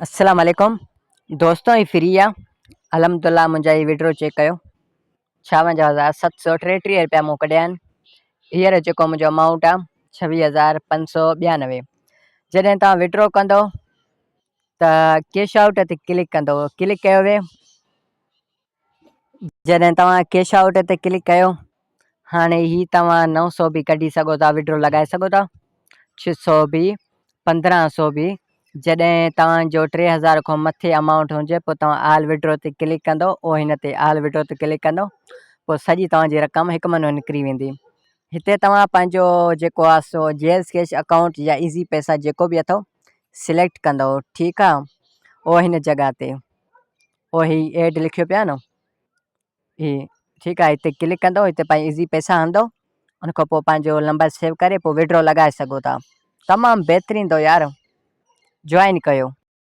अस्सलाम वालेकुम दोस्तों, ही फ्री आहे अलहमदुल्ला। मुंहिंजा ही विड्रो चेक कयो, 52,733 रुपया मूं कढिया आहिनि। हींअर जेको मुंहिंजो अमाउंट आहे 26,592। जॾहिं तव्हां विड्रो कंदो त कैश आउट ते क्लिक कंदो, क्लिक कयो वे। जॾहिं तव्हां कैश आउट ते क्लिक कयो, हाणे ही तव्हां 900 बि कढी सघो था, विड्रो लॻाए सघो था, 600 बि, 1500 बि। जॾहिं तव्हांजो 3000 खां मथे अमाउंट हुजे पोइ तव्हां आल विड्रो ते क्लिक कंदो, ओ हिन ते आल विड्रो ते क्लिक कंदो, पोइ सॼी तव्हांजी रक़म हिकु महीनो निकिरी वेंदी। हिते तव्हां पंहिंजो जेको आहे सो जेएस कैश अकाउंट या ईज़ी पैसा जेको बि अथव सिलेक्ट कंदो, ठीकु आहे। ओ हिन जॻह ते ओ ही एड लिखियो पिया न, ही ठीकु आहे। हिते क्लिक कंदो, हिते पंहिंजी ईज़ी पैसा हणंदो, उन खां पोइ पंहिंजो नंबर सेव करे पोइ विड्रो लॻाए सघो था। तमामु बहितरीनु अथव यार, जॉइन कयो।